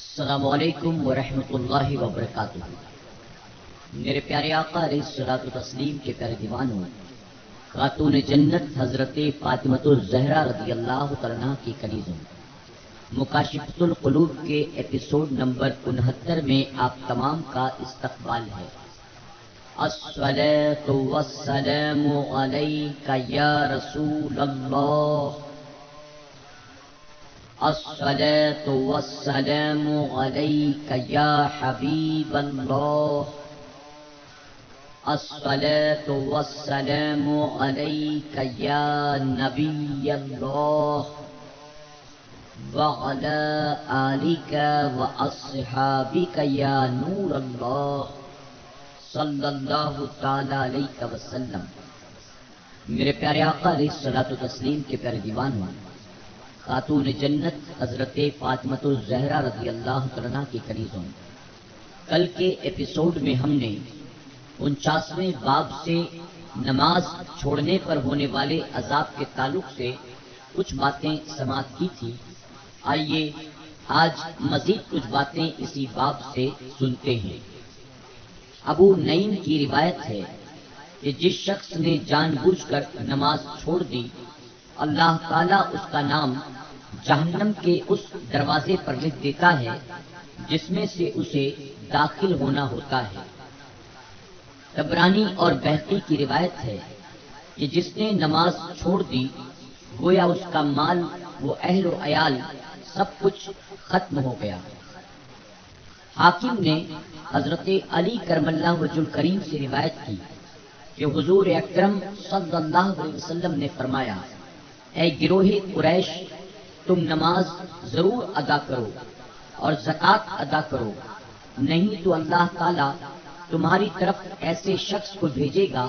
السلام علیکم ورحمۃ اللہ وبرکاتہ۔ میرے پیارے آقا علیہ الصلوۃ والتسلیم کے پیارے دیوانوں، خاتون جنت حضرت فاطمۃ الزہرا رضی اللہ تعالیٰ عنہا کی کنیزوں، مکاشفۃ القلوب کے ایپیسوڈ نمبر 69 میں آپ تمام کا استقبال ہے۔ الصلاۃ والسلام علیک یا رسول اللہ، الصلاۃ والسلام علیک یا حبیب اللہ، الصلاۃ والسلام علیک یا نبی اللہ، وعلی آلک واصحابک یا نور اللہ، صلی اللہ تعالی علیہ وسلم۔ میرے پیارے آقا علیہ الصلوۃ والتسلیم کے پیارے دیوانوں، خاتون جنت حضرت فاطمۃ الزہرا رضی اللہ عنہا کی کنیزوں، کل کے ایپیسوڈ میں ہم نے 49ویں باب سے نماز چھوڑنے پر ہونے والے عذاب کے تعلق سے کچھ باتیں سماعت کی تھی۔ آئیے آج مزید کچھ باتیں اسی باب سے سنتے ہیں۔ ابو نعیم کی روایت ہے کہ جس شخص نے جان بوجھ کر نماز چھوڑ دی، اللہ تعالیٰ اس کا نام جہنم کے اس دروازے پر لکھ دیتا ہے جس میں سے اسے داخل ہونا ہوتا ہے۔ طبرانی اور بہقی کی روایت ہے کہ جس نے نماز چھوڑ دی، گویا اس کا مال و اہل و عیال سب کچھ ختم ہو گیا۔ حاکم نے حضرت علی کرم اللہ وجہ الکریم سے روایت کی کہ حضور اکرم صلی اللہ علیہ وسلم نے فرمایا، اے گروہ قریش، تم نماز ضرور ادا کرو اور زکوٰۃ ادا کرو، نہیں تو اللہ تعالیٰ تمہاری طرف ایسے شخص کو بھیجے گا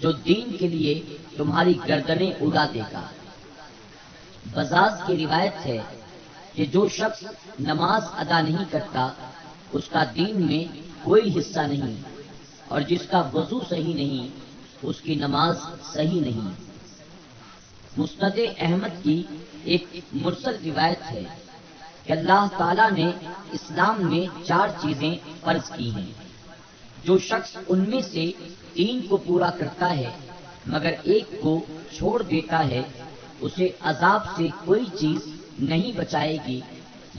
جو دین کے لیے تمہاری گردنیں اڑا دے گا۔ بزاز کی روایت ہے کہ جو شخص نماز ادا نہیں کرتا اس کا دین میں کوئی حصہ نہیں، اور جس کا وضو صحیح نہیں اس کی نماز صحیح نہیں۔ مسند احمد کی ایک مرسل روایت ہے کہ اللہ تعالیٰ نے اسلام میں 4 چیزیں فرض کی ہیں، جو شخص ان میں سے 3 کو پورا کرتا ہے مگر ایک کو چھوڑ دیتا ہے، اسے عذاب سے کوئی چیز نہیں بچائے گی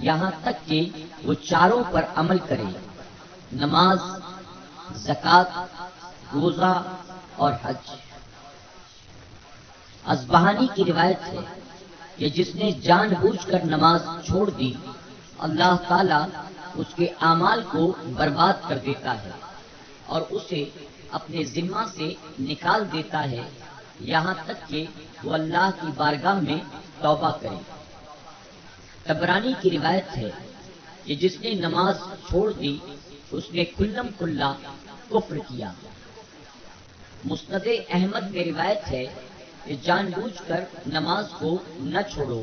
یہاں تک کہ وہ چاروں پر عمل کرے: نماز، زکوٰۃ، روزہ اور حج۔ اصبہانی کی روایت ہے کہ جس نے جان بوجھ کر نماز چھوڑ دی، اللہ تعالیٰ اس کے اعمال کو برباد کر دیتا ہے اور اسے اپنے ذمہ سے نکال دیتا ہے یہاں تک کہ وہ اللہ کی بارگاہ میں توبہ کرے۔ طبرانی کی روایت ہے کہ جس نے نماز چھوڑ دی اس نے کھلم کھلا کفر کیا۔ مسند احمد میں روایت ہے کہ جان بوجھ کر نماز کو نہ چھوڑو،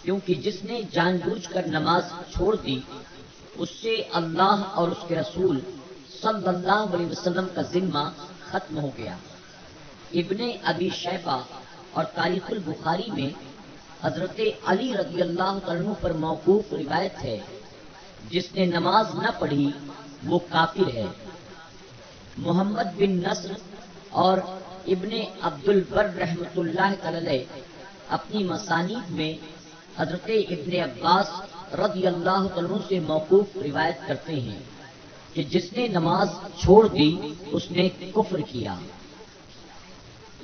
کیونکہ جس نے جان بوجھ کر نماز چھوڑ دی اس سے اللہ اور اس کے رسول صلی اللہ علیہ وسلم کا ذمہ ختم ہو گیا۔ ابن ابی شیبہ اور تاریخ البخاری میں حضرت علی رضی اللہ عنہ پر موقوف روایت ہے، جس نے نماز نہ پڑھی وہ کافر ہے۔ محمد بن نصر اور ابن عبد البر رحمۃ اللہ علیہ اپنی مسانید میں حضرت ابن عباس رضی اللہ عنہ سے موقوف روایت کرتے ہیں کہ جس نے نماز چھوڑ دی اس نے کفر کیا۔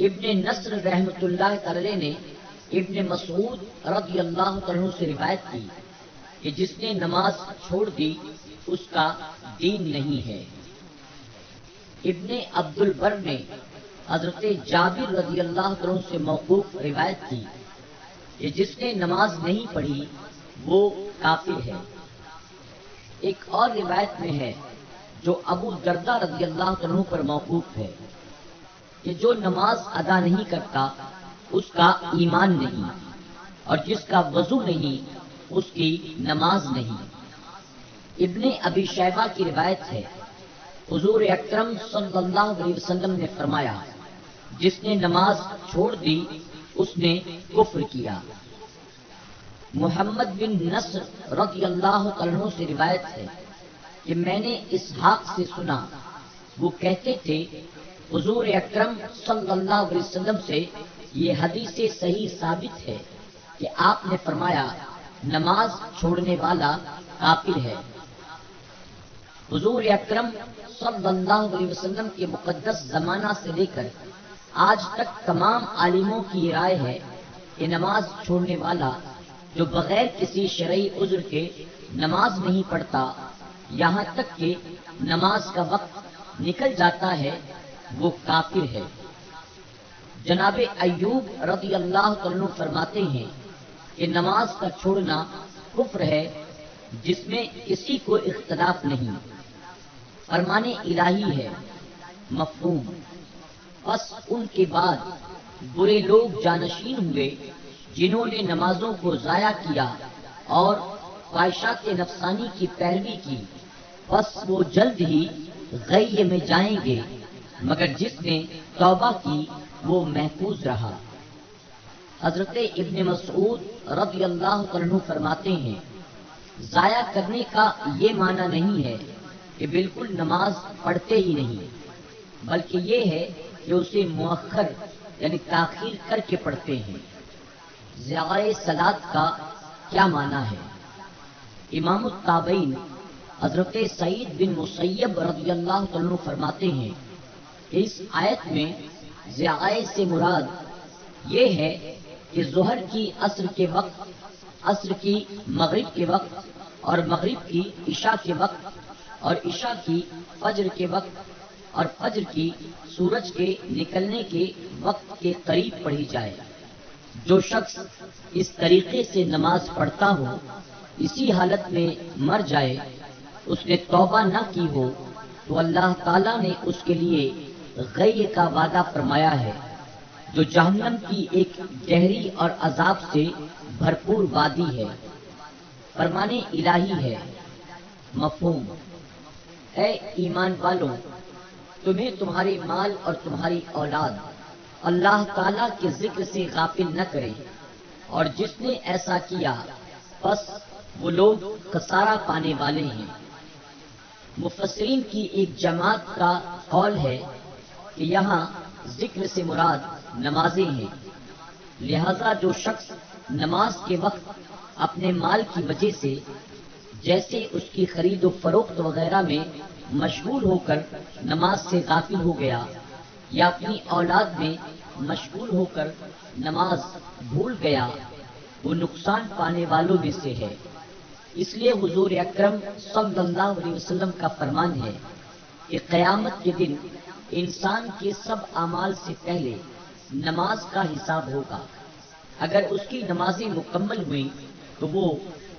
ابن نصر رحمۃ اللہ علیہ نے ابن مسعود رضی اللہ عنہ سے روایت کی کہ جس نے نماز چھوڑ دی اس کا دین نہیں ہے۔ ابن عبد البر نے حضرت جابر رضی اللہ عنہ سے موقوف روایت کی کہ جس نے نماز نہیں پڑھی وہ کافر ہے۔ ایک اور روایت میں ہے جو ابو درداء رضی اللہ عنہ پر موقوف ہے کہ جو نماز ادا نہیں کرتا اس کا ایمان نہیں، اور جس کا وضو نہیں اس کی نماز نہیں۔ ابن ابی شیبہ کی روایت ہے، حضور اکرم صلی اللہ علیہ وسلم نے فرمایا، جس نے نماز چھوڑ دی اس نے کفر کیا۔ محمد بن نصر رضی اللہ تعالیٰ عنہ سے روایت ہے کہ میں نے اسحاق سے سنا، وہ کہتے تھے حضور اکرم صلی اللہ علیہ وسلم سے یہ حدیث صحیح ثابت ہے کہ آپ نے فرمایا نماز چھوڑنے والا کافر ہے۔ حضور اکرم صلی اللہ علیہ وسلم کے مقدس زمانہ سے لے کر آج تک تمام عالموں کی یہ رائے ہے کہ نماز چھوڑنے والا جو بغیر کسی شرعی عذر کے نماز نہیں پڑھتا یہاں تک کہ نماز کا وقت نکل جاتا ہے وہ کافر ہے۔ جناب ایوب رضی اللہ عنہ فرماتے ہیں کہ نماز کا چھوڑنا کفر ہے جس میں کسی کو اختلاف نہیں، فرمان الہی ہے۔ مفہوم، بس ان کے بعد برے لوگ جانشین ہوئے جنہوں نے نمازوں کو ضائع کیا اور خواہشات نفسانی کی پیروی کی، بس وہ جلد ہی غی میں جائیں گے، مگر جس نے توبہ کی وہ محفوظ رہا۔ حضرت ابن مسعود رضی اللہ عنہ فرماتے ہیں ضائع کرنے کا یہ معنی نہیں ہے کہ بالکل نماز پڑھتے ہی نہیں، بلکہ یہ ہے کہ اسے مؤخر یعنی تاخیر کر کے پڑھتے ہیں۔ ضیاء صلاۃ کا کیا معنی ہے؟ امام التابعین حضرت سعید بن مسیب رضی اللہ عنہ فرماتے ہیں کہ اس آیت میں ضیاء سے مراد یہ ہے کہ ظہر کی عصر کے وقت، عصر کی مغرب کے وقت، اور مغرب کی عشاء کے وقت، اور عشاء کی فجر کے وقت، اور فجر کی سورج کے نکلنے کے وقت کے قریب پڑھی جائے۔ جو شخص اس طریقے سے نماز پڑھتا ہو اسی حالت میں مر جائے، اس نے توبہ نہ کی ہو تو اللہ تعالیٰ نے اس کے لیے غی کا وعدہ فرمایا ہے جو جہنم کی ایک گہری اور عذاب سے بھرپور وادی ہے، فرمان الہی ہے۔ مفہوم، اے ایمان والوں، تمہیں تمہارے مال اور تمہاری اولاد اللہ تعالیٰ کے ذکر سے غافل نہ کرے، اور جس نے ایسا کیا بس وہ لوگ خسارہ پانے والے ہیں۔ مفسرین کی ایک جماعت کا قول ہے کہ یہاں ذکر سے مراد نمازیں ہیں، لہذا جو شخص نماز کے وقت اپنے مال کی وجہ سے جیسے اس کی خرید و فروخت وغیرہ میں مشغول ہو کر نماز سے غافل ہو گیا، یا اپنی اولاد میں مشغول ہو کر نماز بھول گیا، وہ نقصان پانے والوں میں سے ہے۔ اس لیے حضور اکرم صلی اللہ علیہ وسلم کا فرمان ہے کہ قیامت کے دن انسان کے سب اعمال سے پہلے نماز کا حساب ہوگا۔ اگر اس کی نمازیں مکمل ہوئیں تو وہ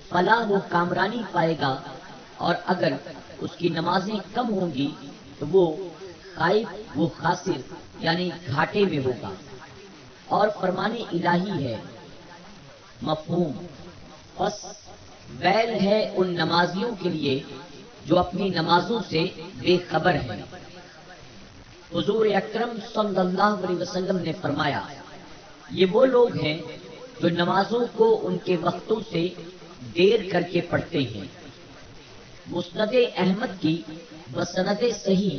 فلاح و کامرانی پائے گا، اور اگر اس کی نمازیں کم ہوں گی تو وہ خائب و خاسر یعنی گھاٹے میں ہوگا، اور فرمان الہی ہے۔ مفہوم، بس ویل ہے ان نمازیوں کے لیے جو اپنی نمازوں سے بے خبر ہیں۔ حضور اکرم صلی اللہ علیہ وسلم نے فرمایا یہ وہ لوگ ہیں جو نمازوں کو ان کے وقتوں سے دیر کر کے پڑھتے ہیں۔ مسند احمد کی بسند صحیح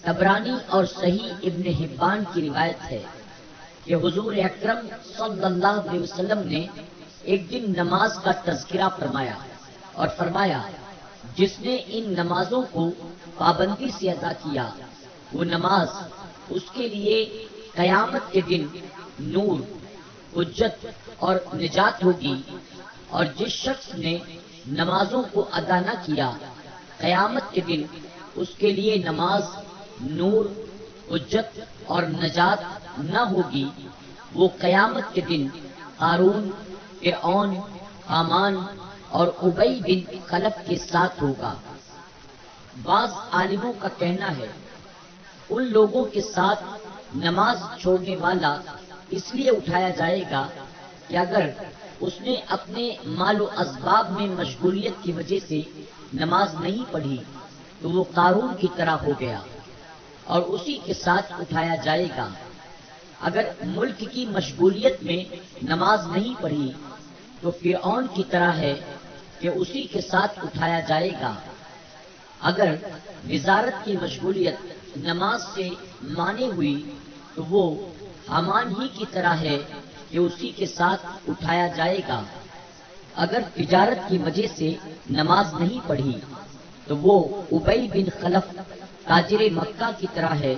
طبرانی اور صحیح ابن حبان کی روایت ہے کہ حضور اکرم صلی اللہ علیہ وسلم نے ایک دن نماز کا تذکرہ فرمایا اور فرمایا جس نے ان نمازوں کو پابندی سے ادا کیا وہ نماز اس کے لیے قیامت کے دن نور، حجت اور نجات ہوگی، اور جس شخص نے نمازوں کو ادا نہ کیا قیامت کے دن اس کے لیے نماز نور، حجت اور نجات نہ ہوگی، وہ قیامت کے دن قارون، فرعون، حامان اور ابی بن خلف کے ساتھ ہوگا۔ بعض عالموں کا کہنا ہے ان لوگوں کے ساتھ نماز چھوڑنے والا اس لیے اٹھایا جائے گا کہ اگر اس نے اپنے مال و اسباب میں مشغولیت کی وجہ سے نماز نہیں پڑھی تو وہ قارون کی طرح ہو گیا، اور اسی کے ساتھ اٹھایا جائے گا اگر ملک کی مشغولیت میں نماز نہیں پڑھی تو فرعون کی طرح ہے کہ اسی کے ساتھ اٹھایا جائے گا۔ اگر وزارت کی مشغولیت نماز سے مانے ہوئی تو وہ حامان ہی کی طرح ہے کہ اسی کے ساتھ اٹھایا جائے گا۔ اگر تجارت کی وجہ سے نماز نہیں پڑھی تو وہ ابی بن خلف تاجر مکہ کی طرح ہے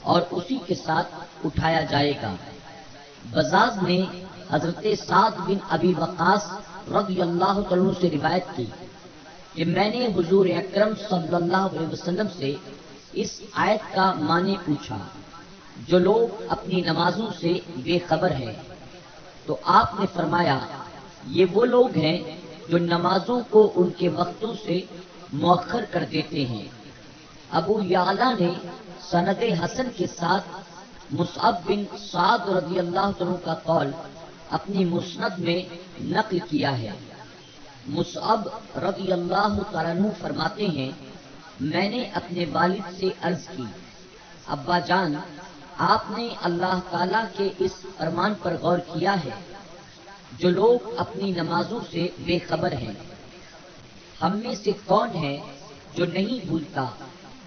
اور اسی کے ساتھ اٹھایا جائے گا۔ بزاز نے حضرت سعد بن ابی وقاص رضی اللہ عنہ سے روایت کی کہ میں نے حضور اکرم صلی اللہ علیہ وسلم سے اس آیت کا معنی پوچھا، جو لوگ اپنی نمازوں سے بے خبر ہیں، تو آپ نے فرمایا یہ وہ لوگ ہیں جو نمازوں کو ان کے وقتوں سے مؤخر کر دیتے ہیں۔ ابو یعلا نے سند حسن کے ساتھ مصعب بن سعد رضی اللہ عنہ کا قول اپنی مسند میں نقل کیا ہے۔ مصعب رضی اللہ تعالیٰ عنہ فرماتے ہیں میں نے اپنے والد سے عرض کی، ابا جان آپ نے اللہ تعالیٰ کے اس فرمان پر غور کیا ہے جو لوگ اپنی نمازوں سے بے خبر ہیں، ہم میں سے کون ہے جو نہیں بھولتا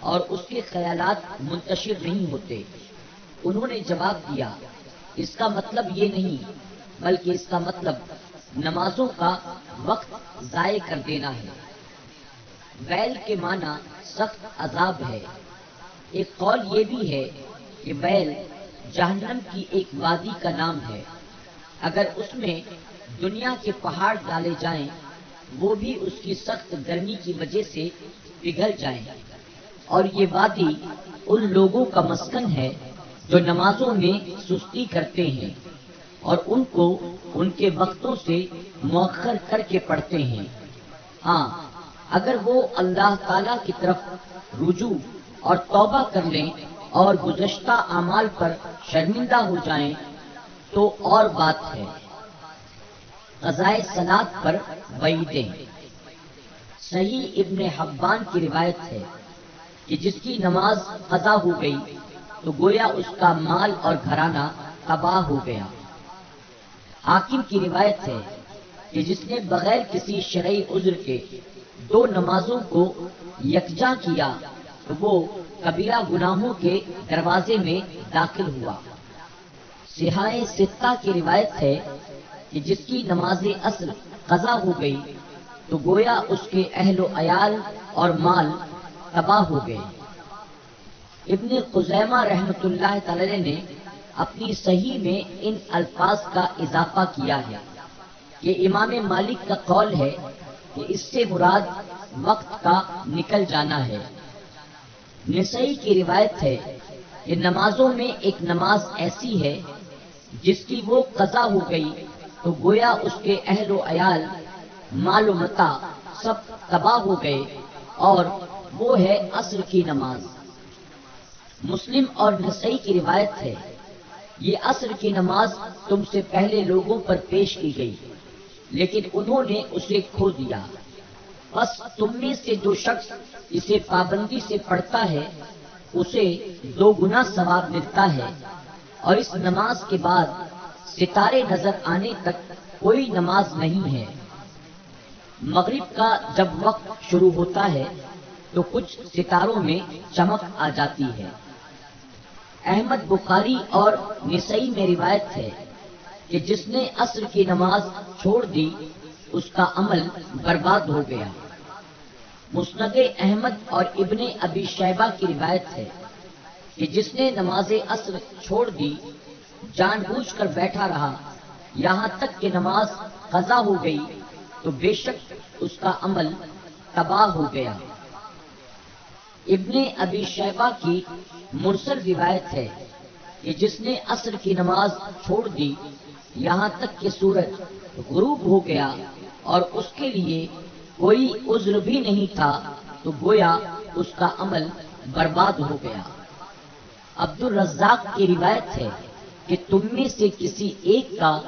اور اس کے خیالات منتشر نہیں ہوتے؟ انہوں نے جواب دیا اس کا مطلب یہ نہیں بلکہ اس کا مطلب نمازوں کا وقت ضائع کر دینا ہے۔ ویل کے معنی سخت عذاب ہے۔ ایک قول یہ بھی ہے کہ ویل جہنم کی ایک وادی کا نام ہے، اگر اس میں دنیا کے پہاڑ ڈالے جائیں وہ بھی اس کی سخت گرمی کی وجہ سے پگھل جائیں، اور یہ وادی ان لوگوں کا مسکن ہے جو نمازوں میں سستی کرتے ہیں اور ان کو ان کے وقتوں سے مؤخر کر کے پڑھتے ہیں۔ ہاں اگر وہ اللہ تعالی کی طرف رجوع اور توبہ کر لیں اور گزشتہ اعمال پر شرمندہ ہو جائیں تو اور بات ہے۔ قضائے صلاۃ پر وعیدیں۔ صحیح ابن حبان کی روایت ہے کہ جس کی نماز قضا ہو گئی تو گویا اس کا مال اور گھرانہ تباہ ہو گیا۔ حاکم کی روایت ہے کہ جس نے بغیر کسی شرعی عذر کے 2 نمازوں کو یکجا کیا تو وہ کبیرہ گناہوں کے دروازے میں داخل ہوا۔ صحاح ستہ کی روایت ہے کہ جس کی نماز عصر قضا ہو گئی تو گویا اس کے اہل و عیال اور مال تباہ ہو گئے۔ ابن خزیمہ رحمۃ اللہ تعالی نے اپنی صحیح میں ان الفاظ کا اضافہ کیا ہے کہ امام مالک کا قول ہے کہ اس سے مراد وقت کا نکل جانا ہے۔ نسائی کی روایت ہے کہ نمازوں میں ایک نماز ایسی ہے جس کی وہ قضا ہو گئی تو گویا اس کے اہل و عیال مال و متاع سب تباہ ہو گئے، اور وہ ہے عصر کی نماز۔ مسلم اور نسائی کی روایت ہے یہ عصر کی نماز تم سے پہلے لوگوں پر پیش کی گئی لیکن انہوں نے اسے کھو دیا، بس تم میں سے جو شخص اسے پابندی سے پڑھتا ہے اسے 2 گنا ثواب ملتا ہے، اور اس نماز کے بعد ستارے نظر آنے تک کوئی نماز نہیں ہے۔ مغرب کا جب وقت شروع ہوتا ہے تو کچھ ستاروں میں چمک آ جاتی ہے۔ احمد بخاری اور نسائی میں روایت ہے کہ جس نے عصر کی نماز چھوڑ دی اس کا عمل برباد ہو گیا۔ مسند احمد اور ابن ابی شیبہ کی روایت ہے کہ جس نے نماز عصر چھوڑ دی جان بوجھ کر بیٹھا رہا یہاں تک کہ نماز قضا ہو گئی تو بے شک اس کا عمل تباہ ہو گیا۔ ابن ابی شیبہ کی مرسل روایت ہے کہ جس نے عصر کی نماز چھوڑ دی یہاں تک کہ سورج غروب ہو گیا اور اس کے لیے کوئی عذر بھی نہیں تھا تو گویا اس کا عمل برباد ہو گیا۔ عبد الرزاق کی روایت ہے کہ تم میں سے کسی ایک کا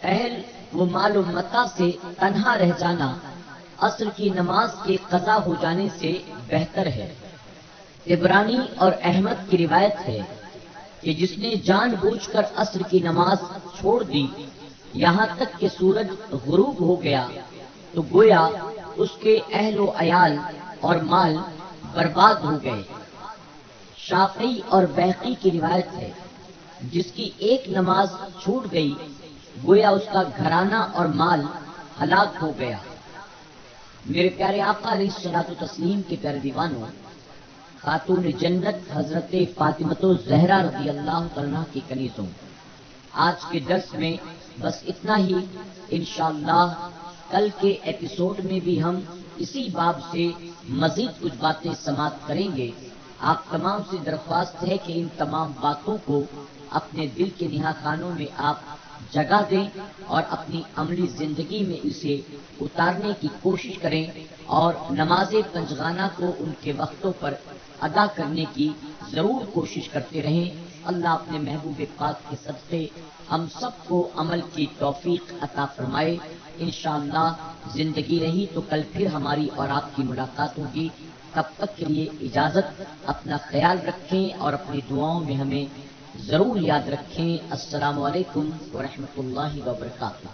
اہل و مال و متاع سے تنہا رہ جانا عصر کی نماز کے قضا ہو جانے سے بہتر ہے۔ عبرانی اور احمد کی روایت ہے کہ جس نے جان بوجھ کر عصر کی نماز چھوڑ دی یہاں تک کہ سورج غروب ہو گیا تو گویا اس کے اہل و عیال اور مال برباد ہو گئے۔ شافعی اور بیہقی کی روایت ہے، جس کی ایک نماز چھوٹ گئی گویا اس کا گھرانہ اور مال ہلاک ہو گیا۔ میرے پیارے آقا علیہ الصلوۃ والتسلیم کے پیارے دیوانوں، خاتون جنت حضرت فاطمۃ الزہرا رضی اللہ عنہا کی کنیزوں، آج کے درس میں بس اتنا ہی۔ انشاءاللہ کل کے ایپیسوڈ میں بھی ہم اسی باب سے مزید کچھ باتیں سماعت کریں گے۔ آپ تمام سے درخواست ہے کہ ان تمام باتوں کو اپنے دل کے نہا خانوں میں آپ جگہ دیں اور اپنی عملی زندگی میں اسے اتارنے کی کوشش کریں، اور نماز پنجگانہ کو ان کے وقتوں پر ادا کرنے کی ضرور کوشش کرتے رہیں۔ اللہ اپنے محبوب پاک کے صدقے ہم سب کو عمل کی توفیق عطا فرمائے۔ انشاءاللہ زندگی رہی تو کل پھر ہماری اور آپ کی ملاقات ہوگی۔ تب تک کے لیے اجازت، اپنا خیال رکھیں اور اپنی دعاؤں میں ہمیں ضرور یاد رکھیں۔ السلام علیکم ورحمۃ اللہ وبرکاتہ۔